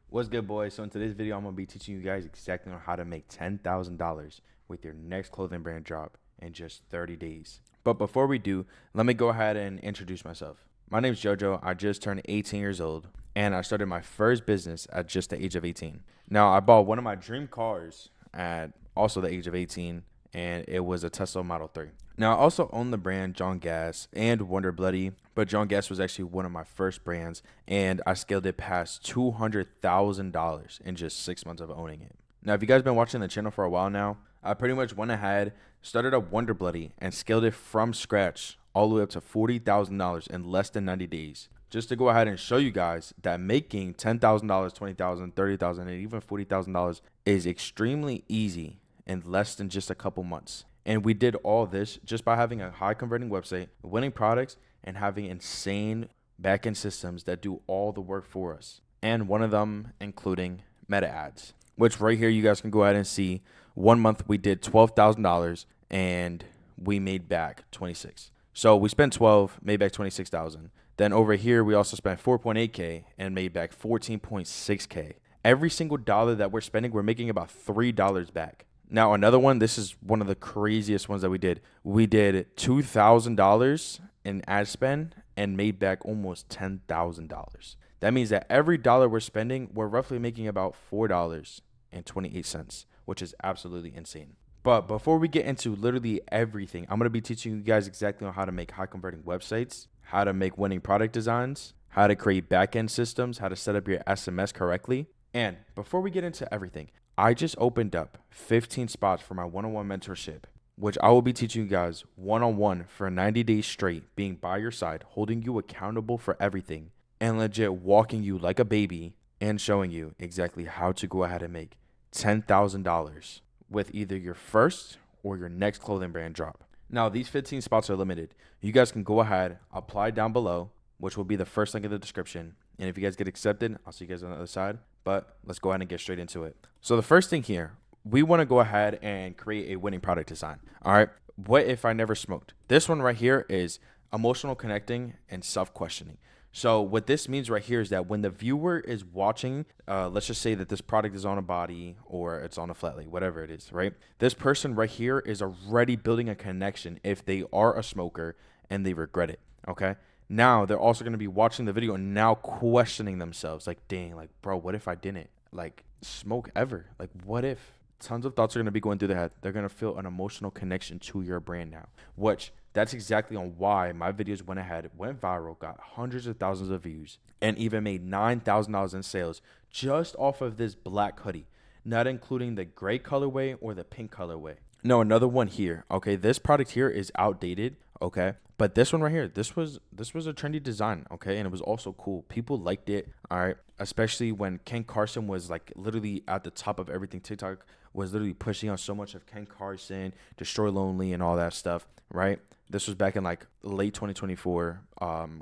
What's good, boys? So in today's video, I'm going to be teaching you guys exactly on how to make $10,000 with your next clothing brand drop in just 30 days. But before we do, let me go ahead and introduce myself. My name is JoJo. I just turned 18 years old, and I started my first business at just the age of 18. Now, I bought one of my dream cars at also the age of 18, and it was a Tesla Model 3. Now, I also own the brand John Gas and Wonder Bloody, but John Gas was actually one of my first brands, and I scaled it past $200,000 in just 6 months of owning it. Now, if you guys been watching the channel for a while now, I pretty much went ahead, started up Wonder Bloody, and scaled it from scratch all the way up to $40,000 in less than 90 days. Just to go ahead and show you guys that making $10,000, $20,000, $30,000, and even $40,000 is extremely easy in less than just a couple months. And we did all this just by having a high converting website, winning products, and having insane backend systems that do all the work for us. And one of them including meta ads, which right here you guys can go ahead and see. 1 month we did $12,000 and we made back 26. So we spent 12, made back 26,000. Then over here we also spent 4.8K and made back 14.6K. Every single dollar that we're spending, we're making about $3 back. Now, another one, this is one of the craziest ones that we did. We did $2,000 in ad spend and made back almost $10,000. That means that every dollar we're spending, we're roughly making about $4.28, which is absolutely insane. But before we get into literally everything, I'm going to be teaching you guys exactly on how to make high converting websites, how to make winning product designs, how to create backend systems, how to set up your SMS correctly. And before we get into everything, I just opened up 15 spots for my one-on-one mentorship, which I will be teaching you guys one-on-one for 90 days straight, being by your side, holding you accountable for everything, and legit walking you like a baby and showing you exactly how to go ahead and make $10,000 with either your first or your next clothing brand drop. Now, these 15 spots are limited. You guys can go ahead, apply down below, which will be the first link in the description. And if you guys get accepted, I'll see you guys on the other side. But let's go ahead and get straight into it. So the first thing here, we want to go ahead and create a winning product design. All right. What if I never smoked? This one right here is emotional connecting and self-questioning. So what this means right here is that when the viewer is watching, let's just say that this product is on a body or it's on a flat lay, whatever it is, right? This person right here is already building a connection if they are a smoker and they regret it. Okay. Now they're also going to be watching the video and now questioning themselves like, dang, like, bro, what if I didn't like smoke ever? Like, what if? Tons of thoughts are going to be going through their head. They're going to feel an emotional connection to your brand now, which that's exactly on why my videos went ahead, went viral, got hundreds of thousands of views, and even made $9,000 in sales just off of this black hoodie, not including the gray colorway or the pink colorway. No, another one here. Okay, this product here is outdated. Okay, but this one right here, this was a trendy design. Okay, and it was also cool. People liked it. All right, especially when Ken Carson was like literally at the top of everything. TikTok was literally pushing on so much of Ken Carson, Destroy Lonely, and all that stuff. Right. This was back in like late 2024,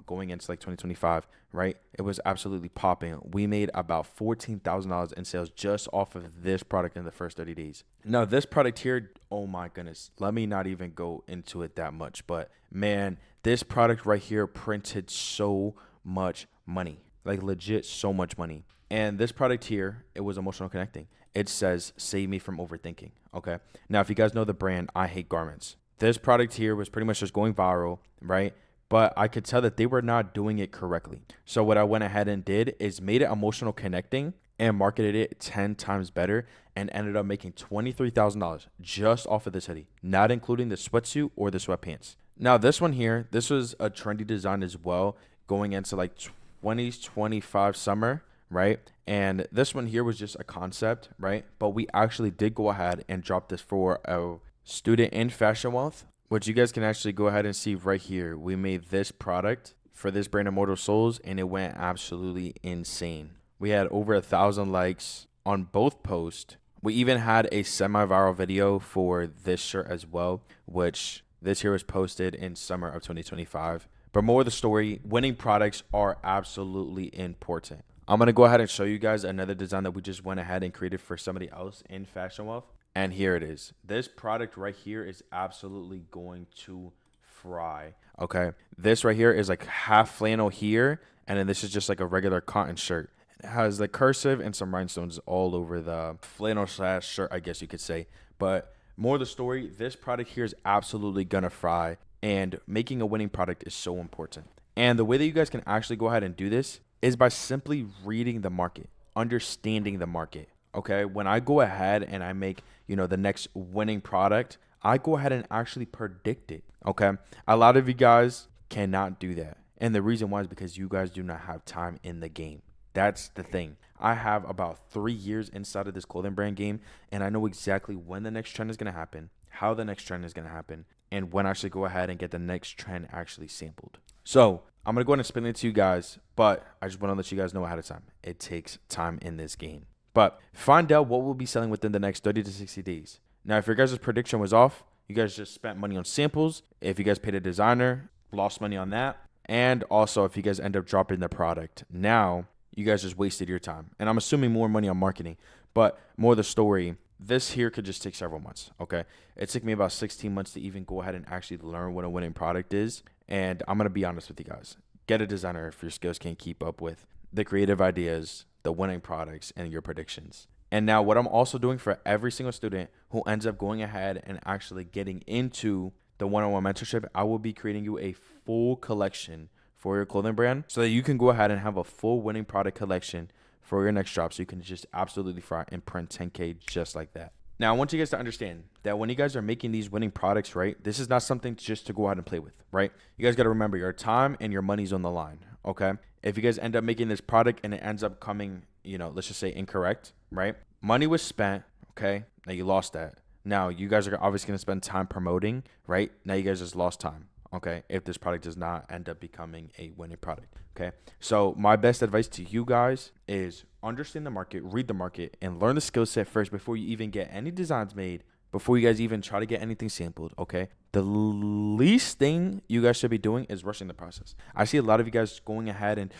going into like 2025, right? It was absolutely popping. We made about $14,000 in sales just off of this product in the first 30 days. Now, this product here, oh my goodness, let me not even go into it that much. But man, this product right here printed so much money, like legit so much money. And this product here, it was emotional connecting. It says, save me from overthinking. Okay. Now, if you guys know the brand, I Hate Garments. This product here was pretty much just going viral, right? But I could tell that they were not doing it correctly. So what I went ahead and did is made it emotional connecting and marketed it 10 times better and ended up making $23,000 just off of this hoodie, not including the sweatsuit or the sweatpants. Now, this one here, this was a trendy design as well going into like 2025 summer, right? And this one here was just a concept, right? But we actually did go ahead and drop this for a student in Fashion Wealth, which you guys can actually go ahead and see right here. We made this product for this brand Immortal Souls and it went absolutely insane. We had over 1,000 likes on both posts. We even had a semi-viral video for this shirt as well, which this here was posted in summer of 2025. But more of the story, winning products are absolutely important. I'm going to go ahead and show you guys another design that we just went ahead and created for somebody else in Fashion Wealth. And here it is. This product right here is absolutely going to fry. Okay. This right here is like half flannel here. And then this is just like a regular cotton shirt. has like cursive and some rhinestones all over the flannel slash shirt, I guess you could say. But more of the story, this product here is absolutely gonna fry, and making a winning product is so important. And the way that you guys can actually go ahead and do this is by simply reading the market, understanding the market. Okay, when I go ahead and I make, the next winning product, I go ahead and actually predict it. Okay, a lot of you guys cannot do that. And the reason why is because you guys do not have time in the game. That's the thing. I have about 3 years inside of this clothing brand game, and I know exactly when the next trend is going to happen, how the next trend is going to happen, and when I should go ahead and get the next trend actually sampled. So I'm going to go ahead and explain it to you guys, but I just want to let you guys know ahead of time. It takes time in this game. But find out what we'll be selling within the next 30 to 60 days. Now, if your guys' prediction was off, you guys just spent money on samples. If you guys paid a designer, lost money on that. And also, if you guys end up dropping the product, now you guys just wasted your time. And I'm assuming more money on marketing, but more of the story, this here could just take several months, okay? It took me about 16 months to even go ahead and actually learn what a winning product is. And I'm going to be honest with you guys. Get a designer if your skills can't keep up with the creative ideas, the winning products, and your predictions. And now what I'm also doing for every single student who ends up going ahead and actually getting into the one-on-one mentorship, I will be creating you a full collection for your clothing brand so that you can go ahead and have a full winning product collection for your next drop, so you can just absolutely fry and print 10K just like that. Now, I want you guys to understand that when you guys are making these winning products, right, this is not something just to go out and play with, right? You guys got to remember your time and your money's on the line, okay? If you guys end up making this product and it ends up coming, let's just say incorrect, right? Money was spent, okay? Now you lost that. Now, you guys are obviously going to spend time promoting, right? Now you guys just lost time, okay? If this product does not end up becoming a winning product, okay? So my best advice to you guys is understand the market, read the market, and learn the skill set first before you even get any designs made, before you guys even try to get anything sampled, okay? The least thing you guys should be doing is rushing the process. I see a lot of you guys going ahead and,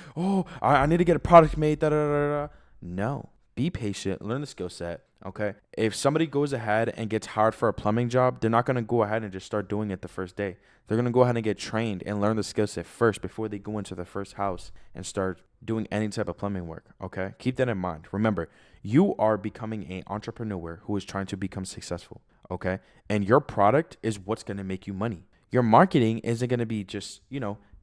I need to get a product made, da-da-da-da. No. Be patient, learn the skill set, okay? If somebody goes ahead and gets hired for a plumbing job, they're not going to go ahead and just start doing it the first day. They're going to go ahead and get trained and learn the skill set first before they go into the first house and start doing any type of plumbing work, okay? Keep that in mind. Remember, you are becoming an entrepreneur who is trying to become successful, okay? And your product is what's going to make you money. Your marketing isn't going to be just,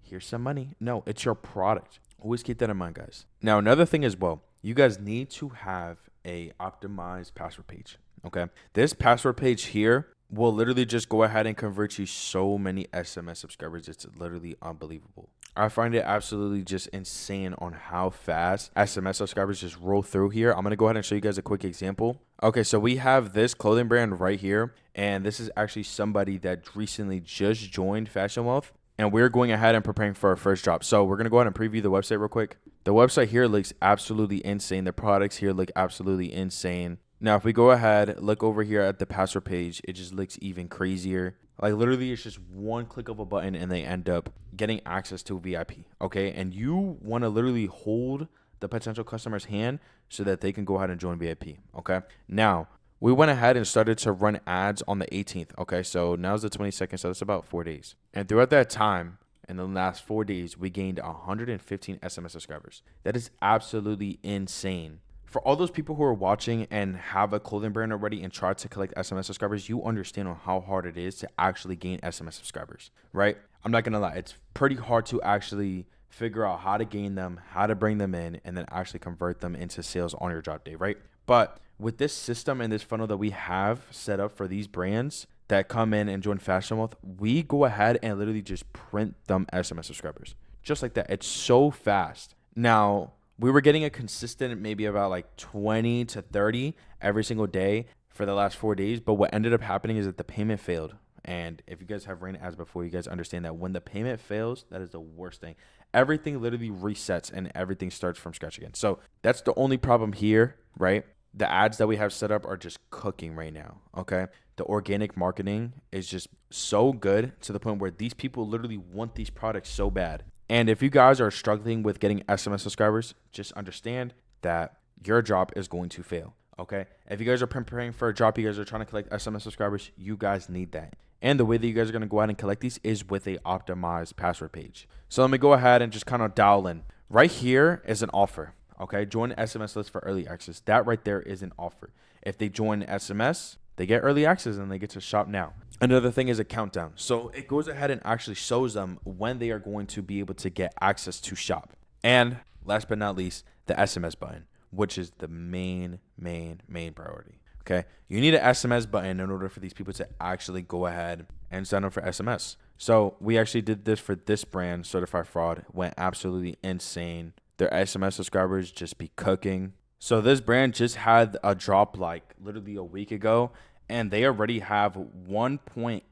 here's some money. No, it's your product. Always keep that in mind, guys. Now, another thing as well, you guys need to have a optimized password page, okay? This password page here will literally just go ahead and convert you so many SMS subscribers. It's literally unbelievable. I find it absolutely just insane on how fast SMS subscribers just roll through here. I'm going to go ahead and show you guys a quick example. Okay, so we have this clothing brand right here, and this is actually somebody that recently just joined Fashion Wealth. And we're going ahead and preparing for our first drop. So we're going to go ahead and preview the website real quick. The website here looks absolutely insane. The products here look absolutely insane. Now, if we go ahead, look over here at the password page, it just looks even crazier. Like literally it's just one click of a button and they end up getting access to VIP. Okay. And you want to literally hold the potential customer's hand so that they can go ahead and join VIP. Okay. Now, we went ahead and started to run ads on the 18th. Okay, so now's the 22nd, so that's about 4 days. And throughout that time, in the last 4 days, we gained 115 SMS subscribers. That is absolutely insane. For all those people who are watching and have a clothing brand already and try to collect SMS subscribers, you understand on how hard it is to actually gain SMS subscribers, right? I'm not going to lie. It's pretty hard to actually figure out how to gain them, how to bring them in, and then actually convert them into sales on your drop day, right? But with this system and this funnel that we have set up for these brands that come in and join Fashion Wealth, we go ahead and literally just print them SMS subscribers. Just like that. It's so fast. Now, we were getting a consistent maybe about like 20 to 30 every single day for the last 4 days. But what ended up happening is that the payment failed. And if you guys have ran ads before, you guys understand that when the payment fails, that is the worst thing. Everything literally resets and everything starts from scratch again. So that's the only problem here, right? The ads that we have set up are just cooking right now, okay? The organic marketing is just so good to the point where these people literally want these products so bad. And if you guys are struggling with getting SMS subscribers, just understand that your job is going to fail, okay? If you guys are preparing for a job, you guys are trying to collect SMS subscribers, you guys need that. And the way that you guys are going to go ahead and collect these is with a optimized password page. So let me go ahead and just kind of dial in. Right here is an offer. Okay, join the SMS list for early access. That right there is an offer. If they join SMS, they get early access and they get to shop now. Another thing is a countdown. So it goes ahead and actually shows them when they are going to be able to get access to shop. And last but not least, the SMS button, which is the main priority. Okay, you need an SMS button in order for these people to actually go ahead and sign up for SMS. So we actually did this for this brand, Certified Fraud. Went absolutely insane. Their SMS subscribers just be cooking. So this brand just had a drop like literally a week ago, and they already have 1.8K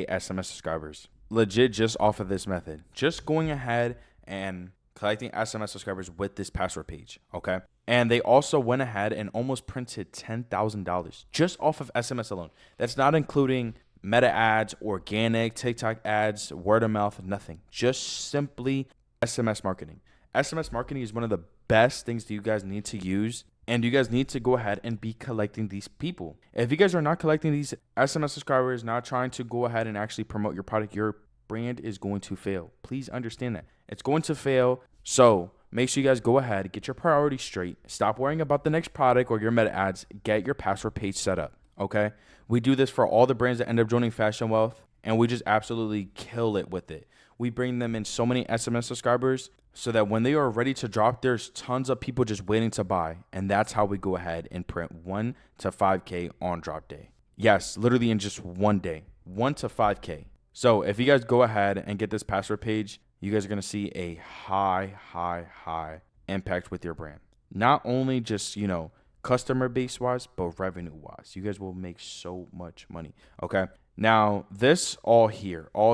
SMS subscribers. Legit just off of this method. Just going ahead and collecting SMS subscribers with this password page, okay? And they also went ahead and almost printed $10,000 just off of SMS alone. That's not including meta ads, organic, TikTok ads, word of mouth, nothing. Just simply SMS marketing. SMS marketing is one of the best things that you guys need to use, and you guys need to go ahead and be collecting these people. If you guys are not collecting these SMS subscribers, not trying to go ahead and actually promote your product, your brand is going to fail. Please understand that. It's going to fail. So make sure you guys go ahead, get your priorities straight. Stop worrying about the next product or your meta ads. Get your password page set up, okay? We do this for all the brands that end up joining Fashion Wealth, and we just absolutely kill it with it. We bring them in so many SMS subscribers so that when they are ready to drop, there's tons of people just waiting to buy. And that's how we go ahead and print 1 to 5K on drop day. Yes, literally in just one day, 1 to 5K. So if you guys go ahead and get this password page, you guys are going to see a high impact with your brand. Not only just, customer base wise, but revenue wise. You guys will make so much money. Okay. Now, all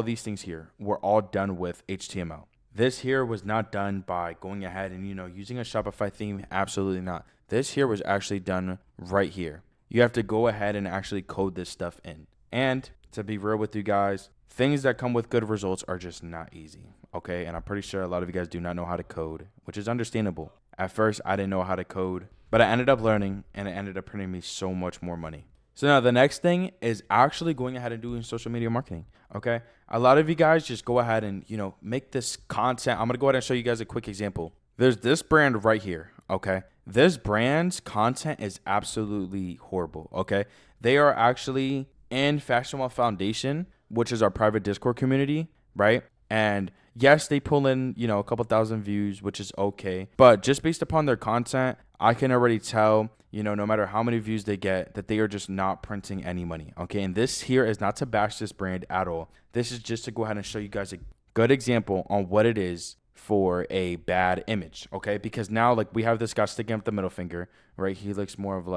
these things here were all done with HTML. This here was not done by going ahead and, using a Shopify theme. Absolutely not. This here was actually done right here. You have to go ahead and actually code this stuff in. And to be real with you guys, things that come with good results are just not easy. Okay. And I'm pretty sure a lot of you guys do not know how to code, which is understandable. At first, I didn't know how to code, but I ended up learning, and it ended up printing me so much more money. So now the next thing is actually going ahead and doing social media marketing, okay? A lot of you guys just go ahead and, make this content. I'm going to go ahead and show you guys a quick example. There's this brand right here, okay? This brand's content is absolutely horrible, okay? They are actually in Fashion Wealth Foundation, which is our private Discord community, right? And yes, they pull in, a couple thousand views, which is okay. But just based upon their content, I can already tell, no matter how many views they get, that they are just not printing any money. Okay. And this here is not to bash this brand at all. This is just to go ahead and show you guys a good example on what it is for a bad image. Okay. Because now, we have this guy sticking up the middle finger, right? He looks more of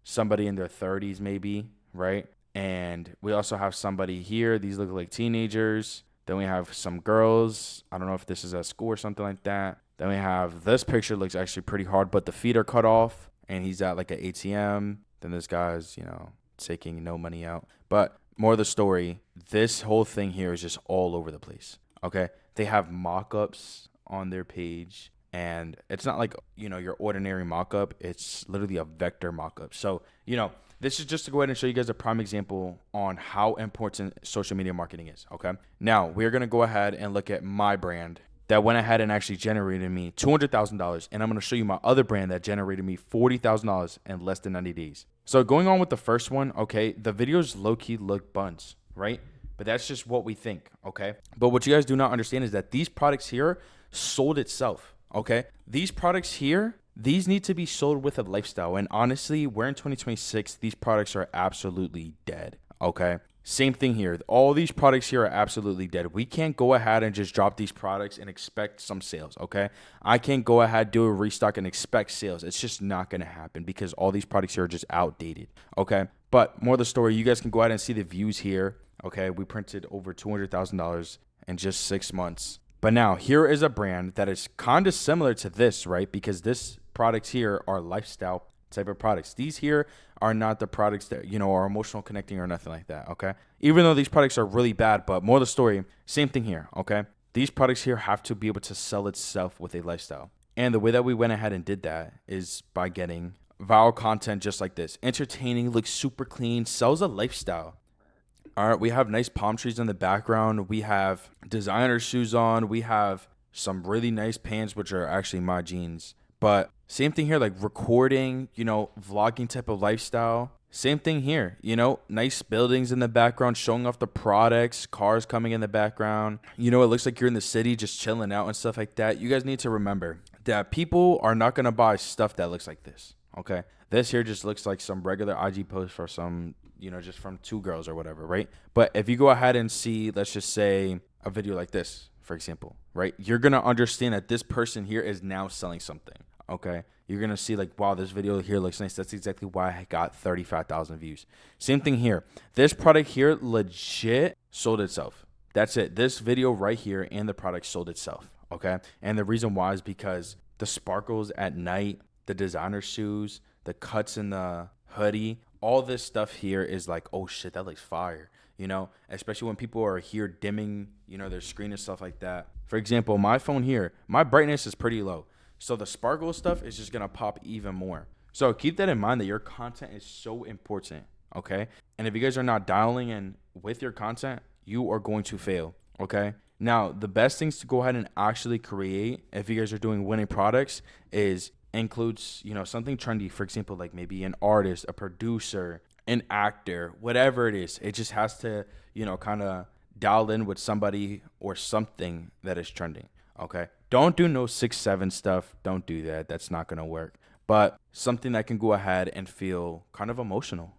somebody in their 30s, maybe, right? And we also have somebody here. These look like teenagers. Then we have some girls. I don't know if this is at school or something like that. Then we have this picture looks actually pretty hard, but the feet are cut off and he's at an ATM. Then this guy's, taking no money out. But more of the story, this whole thing here is just all over the place. Okay. They have mock-ups on their page, and it's not your ordinary mock-up. It's literally a vector mock-up. So, this is just to go ahead and show you guys a prime example on how important social media marketing is, okay? Now, we're going to go ahead and look at my brand that went ahead and actually generated me $200,000, and I'm going to show you my other brand that generated me $40,000 in less than 90 days. So going on with the first one, okay, the videos low-key look buns, right? But that's just what we think, okay? But what you guys do not understand is that these products here sold itself, okay? These products here, these need to be sold with a lifestyle. And honestly, we're in 2026. These products are absolutely dead. Okay. Same thing here. All these products here are absolutely dead. We can't go ahead and just drop these products and expect some sales. Okay. I can't go ahead, do a restock and expect sales. It's just not going to happen because all these products here are just outdated. Okay. But more of the story, you guys can go ahead and see the views here. Okay. We printed over $200,000 in just 6 months. But now here is a brand that is kind of similar to this, right? Because this products here are lifestyle type of products. These here are not the products that, are emotional connecting or nothing like that, okay? Even though these products are really bad, but more of the story, same thing here, okay? These products here have to be able to sell itself with a lifestyle. And the way that we went ahead and did that is by getting viral content just like this. Entertaining, looks super clean, sells a lifestyle. All right, we have nice palm trees in the background. We have designer shoes on. We have some really nice pants, which are actually my jeans. But same thing here, like recording, vlogging type of lifestyle. Same thing here, nice buildings in the background, showing off the products, cars coming in the background. It looks like you're in the city just chilling out and stuff like that. You guys need to remember that people are not going to buy stuff that looks like this, okay? This here just looks like some regular IG post for some, just from two girls or whatever, right? But if you go ahead and see, let's just say a video like this, for example, right? You're going to understand that this person here is now selling something, okay? You're going to see like, wow, this video here looks nice. That's exactly why I got 35,000 views. Same thing here. This product here legit sold itself. That's it. This video right here and the product sold itself, okay? And the reason why is because the sparkles at night, the designer shoes, the cuts in the hoodie, all this stuff here is like, oh shit, that looks fire, especially when people are here dimming, their screen and stuff like that. For example, my phone here, my brightness is pretty low. So the sparkle stuff is just going to pop even more. So keep that in mind that your content is so important, okay? And if you guys are not dialing in with your content, you are going to fail, okay? Now, the best things to go ahead and actually create if you guys are doing winning products includes, something trendy. For example, like maybe an artist, a producer, an actor, whatever it is. It just has to, kind of dial in with somebody or something that is trending, okay? Don't do no 6-7 stuff. Don't do that. That's not going to work. But something that can go ahead and feel kind of emotional,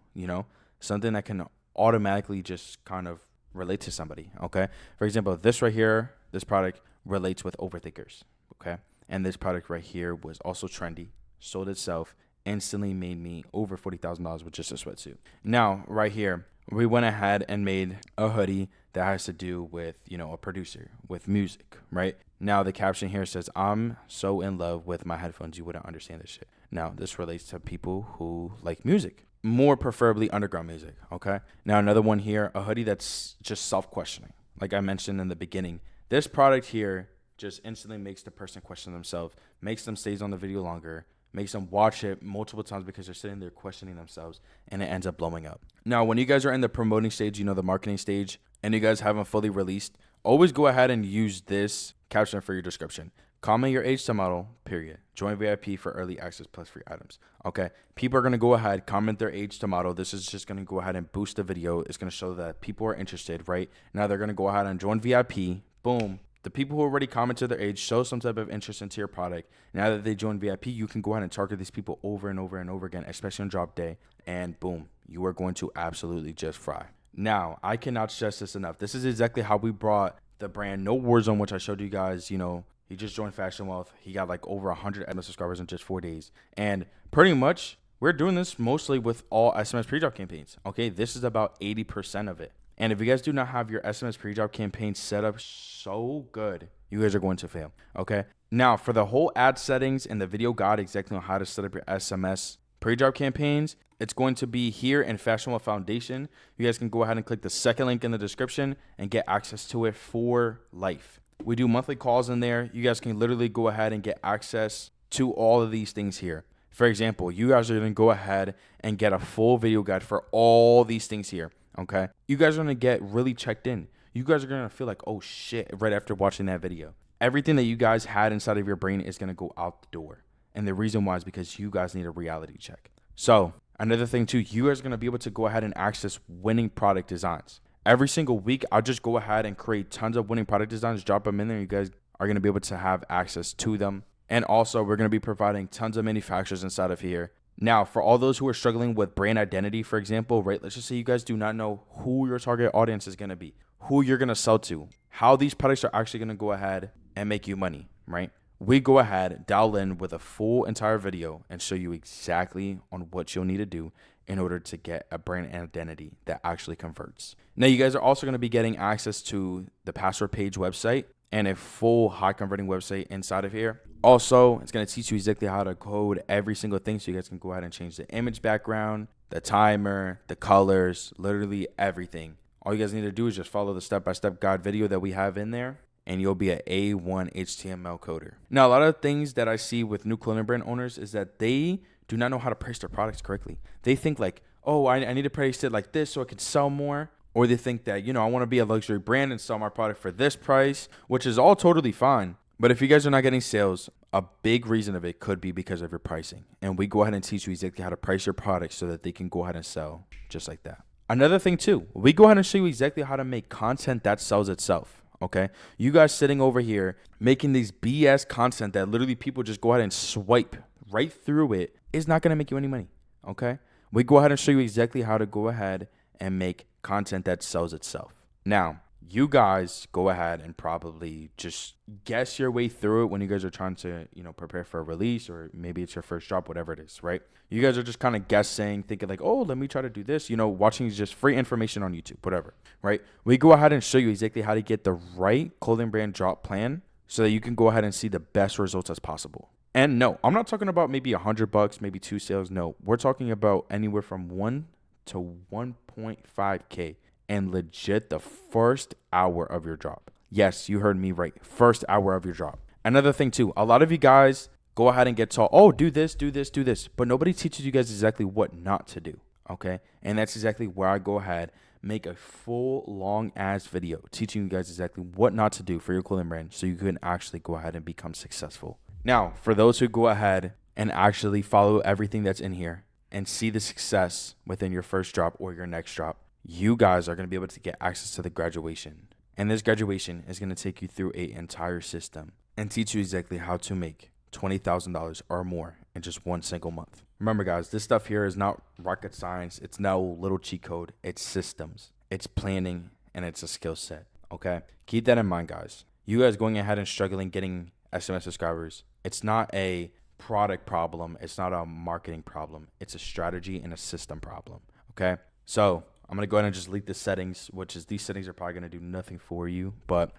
something that can automatically just kind of relate to somebody, okay? For example, this right here, this product relates with overthinkers, okay? And this product right here was also trendy, sold itself, instantly made me over $40,000 with just a sweatsuit. Now, right here, we went ahead and made a hoodie that has to do with, a producer, with music, right? Now, the caption here says, I'm so in love with my headphones, you wouldn't understand this shit. Now, this relates to people who like music, more preferably underground music, okay? Now, another one here, a hoodie that's just self-questioning. Like I mentioned in the beginning, this product here just instantly makes the person question themselves, makes them stays on the video longer, makes them watch it multiple times because they're sitting there questioning themselves, and it ends up blowing up. Now, when you guys are in the promoting stage, the marketing stage, and you guys haven't fully released, always go ahead and use this caption for your description. Comment your age to model, period. Join VIP for early access plus free items. Okay, people are going to go ahead, comment their age to model. This is just going to go ahead and boost the video. It's going to show that people are interested, right? Now they're going to go ahead and join VIP. Boom. The people who already commented their age show some type of interest into your product. Now that they join VIP, you can go ahead and target these people over and over and over again, especially on drop day. And boom, you are going to absolutely just fry. Now, I cannot stress this enough. This is exactly how we brought the brand No Warzone, which I showed you guys, he just joined Fashion Wealth. He got like over 100 SMS subscribers in just 4 days. And pretty much, we're doing this mostly with all SMS pre-drop campaigns. Okay, this is about 80% of it. And if you guys do not have your SMS pre-drop campaign set up so good, you guys are going to fail, okay? Now, for the whole ad settings and the video guide exactly on how to set up your SMS pre-drop campaigns, it's going to be here in Fashion Wealth Foundation. You guys can go ahead and click the second link in the description and get access to it for life. We do monthly calls in there. You guys can literally go ahead and get access to all of these things here. For example, you guys are going to go ahead and get a full video guide for all these things here. Okay, you guys are going to get really checked in. You guys are going to feel like, oh shit, right after watching that video. Everything that you guys had inside of your brain is going to go out the door. And the reason why is because you guys need a reality check. So another thing too, you guys are going to be able to go ahead and access winning product designs. Every single week, I'll just go ahead and create tons of winning product designs, drop them in there. You guys are going to be able to have access to them. And also, we're going to be providing tons of manufacturers inside of here. Now, for all those who are struggling with brand identity, for example, right, let's just say you guys do not know who your target audience is going to be, who you're going to sell to, how these products are actually going to go ahead and make you money, right? We go ahead, dial in with a full entire video and show you exactly on what you'll need to do in order to get a brand identity that actually converts. Now, you guys are also going to be getting access to the password page website and a full high converting website inside of here. Also, it's going to teach you exactly how to code every single thing so you guys can go ahead and change the image background, the timer, the colors, literally everything. All you guys need to do is just follow the step-by-step guide video that we have in there, and you'll be an A1 HTML coder. Now, a lot of things that I see with new clothing brand owners is that they do not know how to price their products correctly. They think like, oh, I need to price it like this so I can sell more. Or they think that, I want to be a luxury brand and sell my product for this price, which is all totally fine. But if you guys are not getting sales, a big reason of it could be because of your pricing. And we go ahead and teach you exactly how to price your products so that they can go ahead and sell just like that. Another thing too, we go ahead and show you exactly how to make content that sells itself. Okay. You guys sitting over here making these BS content that literally people just go ahead and swipe right through it is not going to make you any money. Okay. We go ahead and show you exactly how to go ahead and make content that sells itself. Now, you guys go ahead and probably just guess your way through it when you guys are trying to, prepare for a release, or maybe it's your first drop, whatever it is, right? You guys are just kind of guessing, thinking like, oh, let me try to do this, watching just free information on YouTube, whatever, right? We go ahead and show you exactly how to get the right clothing brand drop plan so that you can go ahead and see the best results as possible. And no, I'm not talking about maybe $100, maybe 2 sales. No, we're talking about anywhere from 1 to 1.5K. And legit the first hour of your drop. Yes, you heard me right. First hour of your drop. Another thing too, a lot of you guys go ahead and get taught, oh, do this, do this, do this. But nobody teaches you guys exactly what not to do. Okay. And that's exactly where I go ahead, make a full long ass video teaching you guys exactly what not to do for your clothing brand so you can actually go ahead and become successful. Now, for those who go ahead and actually follow everything that's in here and see the success within your first drop or your next drop, you guys are going to be able to get access to the graduation. And this graduation is going to take you through an entire system and teach you exactly how to make $20,000 or more in just one single month. Remember, guys, this stuff here is not rocket science. It's no little cheat code. It's systems. It's planning, and it's a skill set. Okay? Keep that in mind, guys. You guys going ahead and struggling getting SMS subscribers, it's not a product problem. It's not a marketing problem. It's a strategy and a system problem. Okay? So I'm going to go ahead and just leak the settings, which is these settings are probably going to do nothing for you. But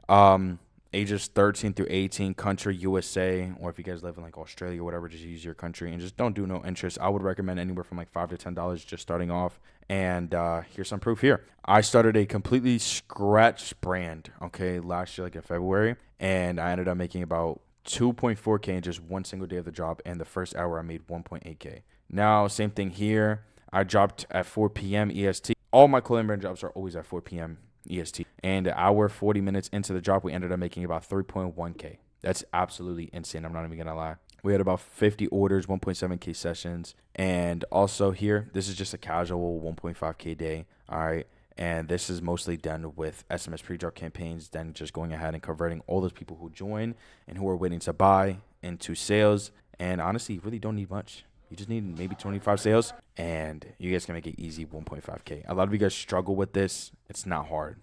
ages 13 through 18, country, USA, or if you guys live in like Australia or whatever, just use your country and just don't do no interest. I would recommend anywhere from like $5 to $10 just starting off. And here's some proof here. I started a completely scratch brand, okay, last year, like in February. And I ended up making about 2.4K in just one single day of the job. And the first hour I made 1.8K. Now, same thing here. I dropped at 4 p.m. EST. All my clothing brand jobs are always at 4 p.m. EST. And an hour, 40 minutes into the job, we ended up making about 3.1K. That's absolutely insane. I'm not even going to lie. We had about 50 orders, 1.7K sessions. And also here, this is just a casual 1.5K day. All right. And this is mostly done with SMS pre-drop campaigns, then just going ahead and converting all those people who join and who are waiting to buy into sales. And honestly, you really don't need much. You just need maybe 25 sales and you guys can make it easy 1.5K. A lot of you guys struggle with this. It's not hard.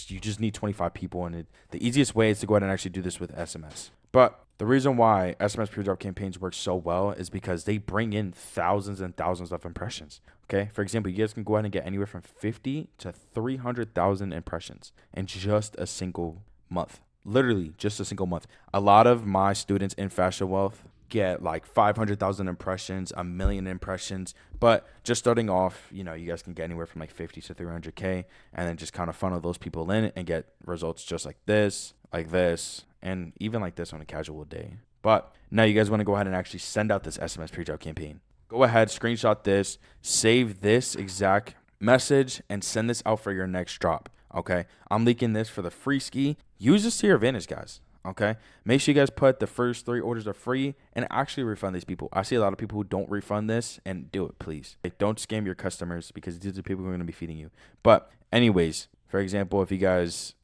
You just need 25 people. And the easiest way is to go ahead and actually do this with SMS. But the reason why SMS pre-drop campaigns work so well is because they bring in thousands and thousands of impressions. Okay. For example, you guys can go ahead and get anywhere from 50 to 300,000 impressions in just a single month. Literally just a single month. A lot of my students in Fashion Wealth get like 500,000 impressions, 1 million impressions. But just starting off, you guys can get anywhere from like 50 to 300K and then just kind of funnel those people in and get results just like this, and even like this on a casual day. But now you guys want to go ahead and actually send out this SMS pre-drop campaign. Go ahead, screenshot this, save this exact message, and send this out for your next drop. Okay, I'm leaking this for the free ski. Use this to your advantage, guys. Okay, make sure you guys put the first 3 orders are free and actually refund these people. I see a lot of people who don't refund this, and do it, please. Don't scam your customers because these are people who are going to be feeding you. But anyways, for example, if you guys,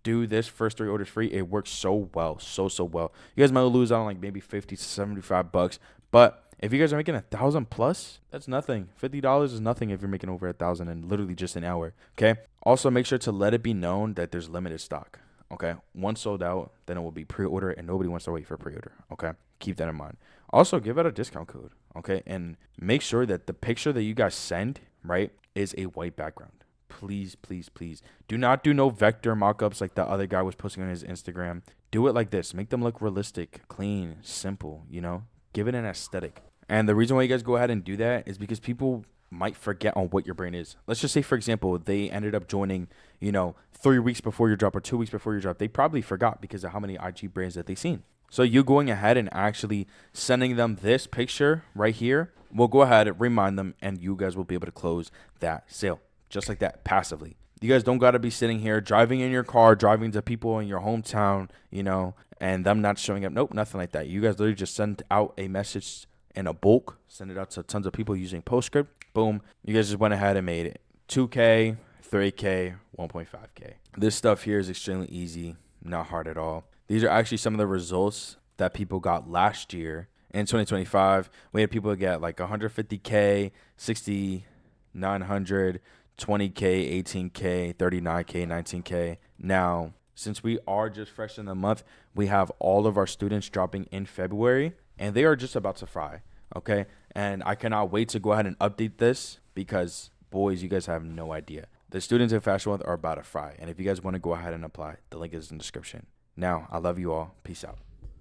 do this first 3 orders free, it works so well, so well. You guys might lose out on like maybe $50 to $75, but if you guys are making 1,000 plus, that's nothing. $50 is nothing if you're making over 1,000 in literally just an hour. Okay. Also, make sure to let it be known that there's limited stock. Okay. Once sold out, then it will be pre-order, and nobody wants to wait for pre-order. Okay. Keep that in mind. Also, give out a discount code. Okay. And make sure that the picture that you guys send, right, is a white background. Please, please, please. Do not do no vector mockups like the other guy was posting on his Instagram. Do it like this. Make them look realistic, clean, simple, Give it an aesthetic. And the reason why you guys go ahead and do that is because people might forget on what your brand is. Let's just say, for example, they ended up joining, 3 weeks before your drop or 2 weeks before your drop. They probably forgot because of how many IG brands that they've seen. So you going ahead and actually sending them this picture right here will go ahead and remind them, and you guys will be able to close that sale just like that passively. You guys don't got to be sitting here driving in your car, driving to people in your hometown, and them not showing up. Nope, nothing like that. You guys literally just send out a message in a bulk, send it out to tons of people using PostScript. Boom. You guys just went ahead and made it 2K, 3K, 1.5K. This stuff here is extremely easy, not hard at all. These are actually some of the results that people got last year. In 2025, we had people get like 150K, 6,900, 20K, 18K, 39K, 19K. Now, since we are just fresh in the month, we have all of our students dropping in February, and they are just about to fry, okay? And I cannot wait to go ahead and update this because, boys, you guys have no idea. The students in Fashion Month are about to fry, and if you guys want to go ahead and apply, the link is in the description. Now, I love you all. Peace out.